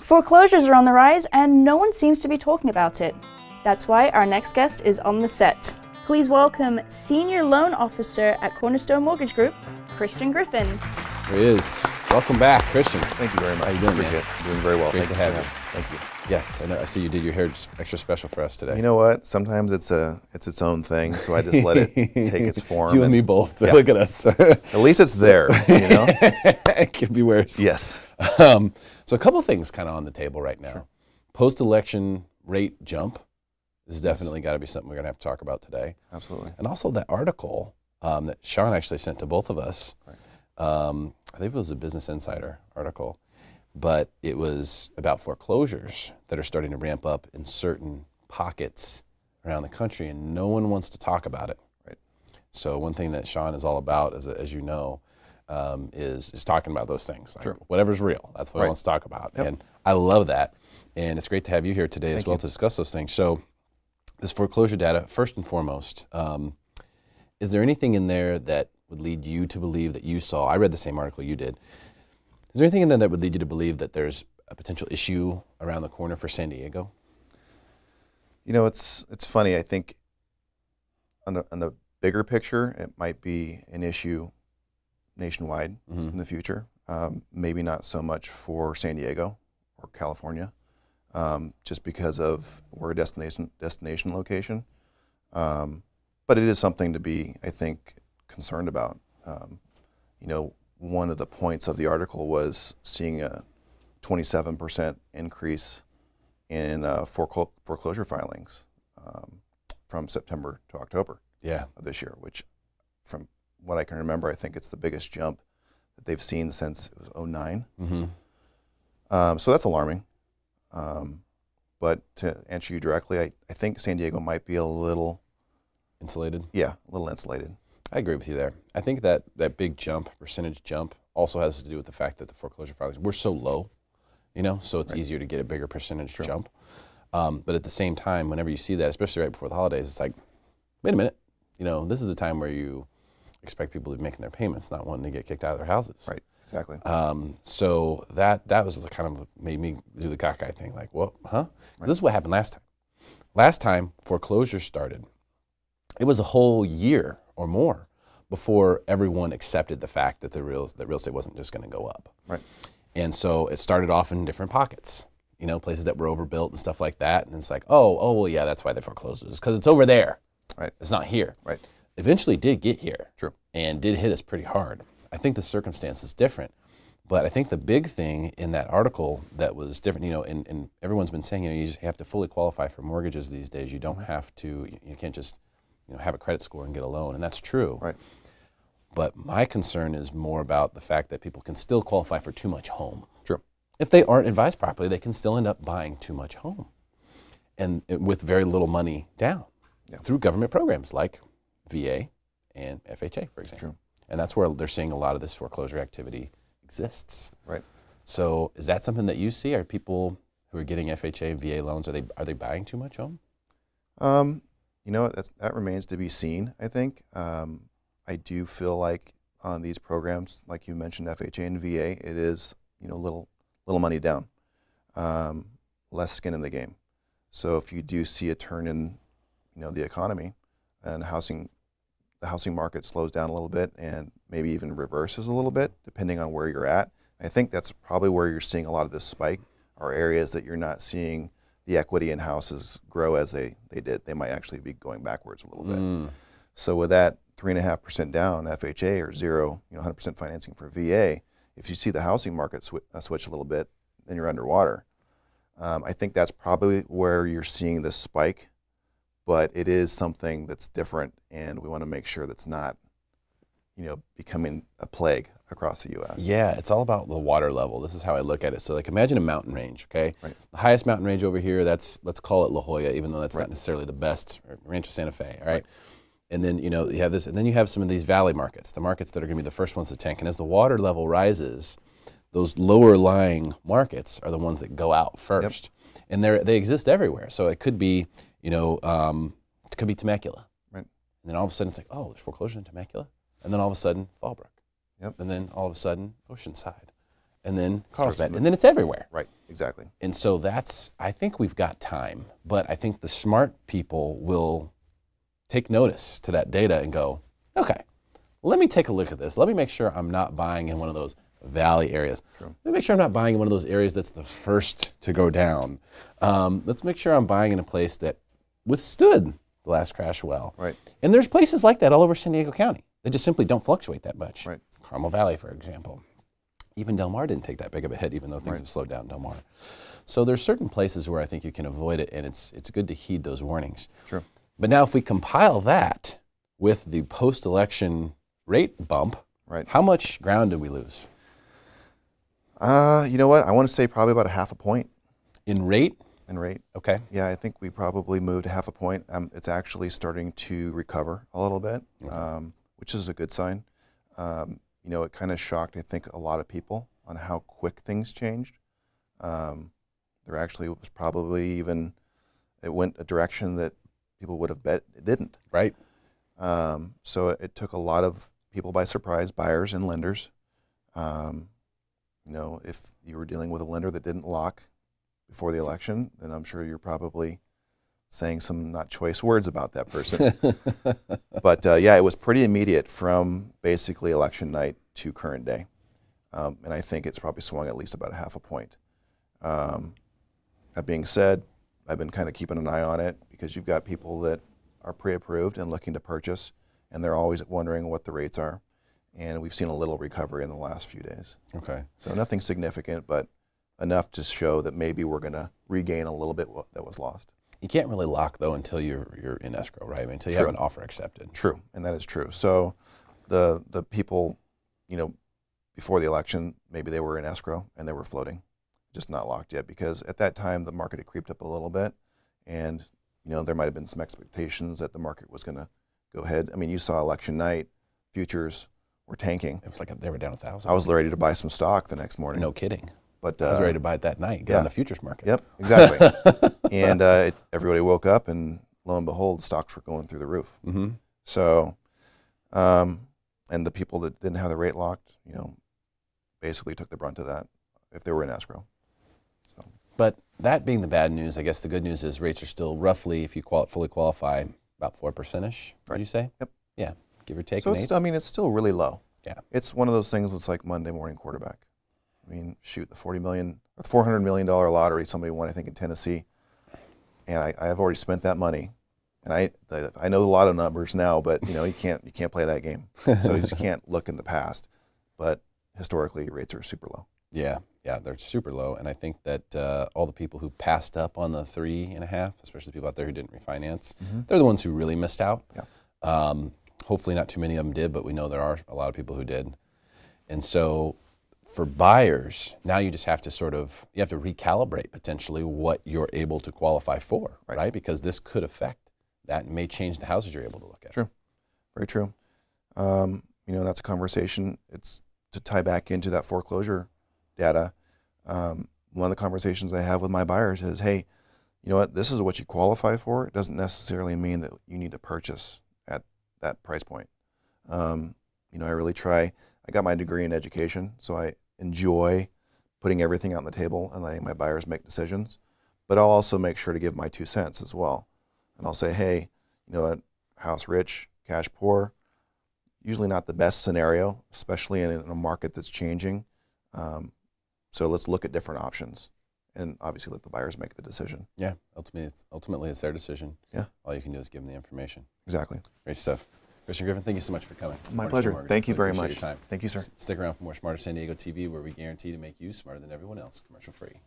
Foreclosures are on the rise and no one seems to be talking about it. That's why our next guest is on the set. Please welcome Senior Loan Officer at Cornerstone Mortgage Group, Christian Griffin. There he is. Welcome back, Christian. Thank you very much. How you doing, man? Doing very well. Great to have you. Thank you. Yes, I know. I see you did your hair extra special for us today. You know what? Sometimes it's its own thing, so I just let it take its form. You and me both. Yeah. Look at us. At least it's there, you know? It could be worse. Yes. So a couple of things kind of on the table right now. Sure. Post-election rate jump is definitely got to be something we're going to have to talk about today. Absolutely. And also that article that Sean actually sent to both of us. Right. I think it was a Business Insider article, but it was about foreclosures that are starting to ramp up in certain pockets around the country, and no one wants to talk about it. Right. So one thing that Sean is all about, as you know, is talking about those things. Like sure. Whatever's real, that's what he wants to talk about. Yep. And I love that. And it's great to have you here today as well to discuss those things. So this foreclosure data, first and foremost, is there anything in there that would lead you to believe that you saw, I read the same article you did, is there anything in there that would lead you to believe that there's a potential issue around the corner for San Diego? You know, it's funny. I think on the bigger picture, it might be an issue nationwide in the future. Maybe not so much for San Diego or California, just because of we're a destination location. But it is something to be, I think, concerned about. You know, one of the points of the article was seeing a 27% increase in foreclosure filings from September to October of this year, which from what I can remember, I think it's the biggest jump that they've seen since it was 2009. So that's alarming. But to answer you directly, I think San Diego might be a little insulated. Yeah, a little insulated. I agree with you there. I think that big jump, percentage jump, also has to do with the fact that the foreclosure filings were so low, you know, so it's easier to get a bigger percentage jump. But at the same time, whenever you see that, especially right before the holidays, it's like, wait a minute, you know, this is the time where you expect people to be making their payments, not wanting to get kicked out of their houses. Right, exactly. So that was the kind of made me do the cockeye thing, like, well, huh? Right. This is what happened last time. Last time foreclosures started, it was a whole year or more before everyone accepted the fact that real estate wasn't just going to go up. Right. And so it started off in different pockets, you know, places that were overbuilt and stuff like that. And it's like, oh, well, yeah, that's why they foreclosed. It's because it's over there. Right. It's not here. Right. Eventually did get here. True. And did hit us pretty hard. I think the circumstance is different. But I think the big thing in that article that was different, you know, and everyone's been saying, you know, you just have to fully qualify for mortgages these days. You don't have to, you can't just, you know, have a credit score and get a loan, and that's true. Right. But my concern is more about the fact that people can still qualify for too much home. True. If they aren't advised properly, they can still end up buying too much home, and with very little money down through government programs like VA and FHA, for example. True. And that's where they're seeing a lot of this foreclosure activity exists. Right. So is that something that you see? Are people who are getting FHA and VA loans, are they buying too much home? You know, that remains to be seen, I think. I do feel like on these programs, like you mentioned, FHA and VA, it is, you know, little money down, less skin in the game. So if you do see a turn in, you know, the economy and the housing market slows down a little bit and maybe even reverses a little bit, depending on where you're at, I think that's probably where you're seeing a lot of this spike, are areas that you're not seeing the equity in houses grow as they did. They might actually be going backwards a little bit. So with that 3.5% down FHA or 0, you know, 100% financing for VA, if you see the housing market switch a little bit, then you're underwater. I think that's probably where you're seeing this spike, but it is something that's different, and we want to make sure that's not, you know, becoming a plague across the U.S. Yeah, it's all about the water level. This is how I look at it. So like imagine a mountain range, okay? Right. The highest mountain range over here, let's call it La Jolla, even though that's not necessarily the best, or Rancho Santa Fe, all right? And then, you know, you have this, and then you have some of these valley markets, the markets that are going to be the first ones to tank. And as the water level rises, those lower lying markets are the ones that go out first. Yep. And they exist everywhere. So it could be, you know, it could be Temecula. Right. And then all of a sudden it's like, oh, there's foreclosure in Temecula. And then all of a sudden, Fallbrook. Yep. And then all of a sudden, Oceanside. and then Carlsbad, and then it's everywhere. Right, exactly. And so I think we've got time, but I think the smart people will take notice to that data and go, okay, let me take a look at this. Let me make sure I'm not buying in one of those valley areas. True. Let me make sure I'm not buying in one of those areas that's the first to go down. Let's make sure I'm buying in a place that withstood the last crash well. Right. And there's places like that all over San Diego County. They just simply don't fluctuate that much. Right. Carmel Valley, for example. Even Del Mar didn't take that big of a hit, even though things have slowed down in Del Mar. So there's certain places where I think you can avoid it, and it's good to heed those warnings. True. But now if we compile that with the post-election rate bump, right, how much ground did we lose? You know what? I want to say probably about a half a point. In rate? In rate. Okay. Yeah, I think we probably moved a half a point. It's actually starting to recover a little bit, which is a good sign. You know, it kind of shocked, I think, a lot of people on how quick things changed. There actually was probably even, it went a direction that people would have bet it didn't. Right. So it took a lot of people by surprise, buyers and lenders. You know, if you were dealing with a lender that didn't lock before the election, then I'm sure you're probably saying some not choice words about that person. But yeah, it was pretty immediate from basically election night to current day. And I think it's probably swung at least about a half a point. That being said, I've been kind of keeping an eye on it because you've got people that are pre-approved and looking to purchase, and they're always wondering what the rates are. And we've seen a little recovery in the last few days. Okay. So nothing significant, but enough to show that maybe we're going to regain a little bit that was lost. You can't really lock, though, until you're in escrow, right? I mean, until you have an offer accepted. True, and that is true. So the people, you know, before the election, maybe they were in escrow and they were floating, just not locked yet, because at that time the market had creeped up a little bit, and you know there might have been some expectations that the market was going to go ahead. I mean, you saw election night, futures were tanking. It was like they were down 1,000. I was ready to buy some stock the next morning. No kidding. But I was ready to buy it that night, get on the futures market. Yep, exactly. And everybody woke up, and lo and behold, stocks were going through the roof. Mm-hmm. So, and the people that didn't have the rate locked, you know, basically took the brunt of that if they were in escrow. So. But that being the bad news, I guess the good news is rates are still roughly, if you fully qualify, about 4%-ish, would you say? Yep. Yeah, give or take So an eighth. I mean, it's still really low. Yeah. It's one of those things that's like Monday morning quarterback. I mean, shoot, the $400 million lottery somebody won, I think, in Tennessee, and I have already spent that money, and I know a lot of numbers now, but you know you can't play that game, so you just can't look in the past. But historically, rates are super low. Yeah, they're super low, and I think that all the people who passed up on the 3.5, especially people out there who didn't refinance, they're the ones who really missed out. Yeah. Hopefully, not too many of them did, but we know there are a lot of people who did, and so. For buyers, now you just have to you have to recalibrate potentially what you're able to qualify for, right? Because this could affect that and may change the houses you're able to look at. True, very true. You know, that's a conversation. It's to tie back into that foreclosure data. One of the conversations I have with my buyers is, hey, you know what, this is what you qualify for. It doesn't necessarily mean that you need to purchase at that price point. You know, I really try. I got my degree in education, so I enjoy putting everything out on the table and letting my buyers make decisions, but I'll also make sure to give my 2 cents as well. And I'll say, hey, you know what, house rich, cash poor, usually not the best scenario, especially in a market that's changing. So let's look at different options and obviously let the buyers make the decision. Yeah, ultimately it's their decision. Yeah. All you can do is give them the information. Exactly. Great stuff. Mr. Griffin, thank you so much for coming. My pleasure. Thank you very much. Your time. Thank you, sir. Stick around for more Smarter San Diego TV, where we guarantee to make you smarter than everyone else, commercial free.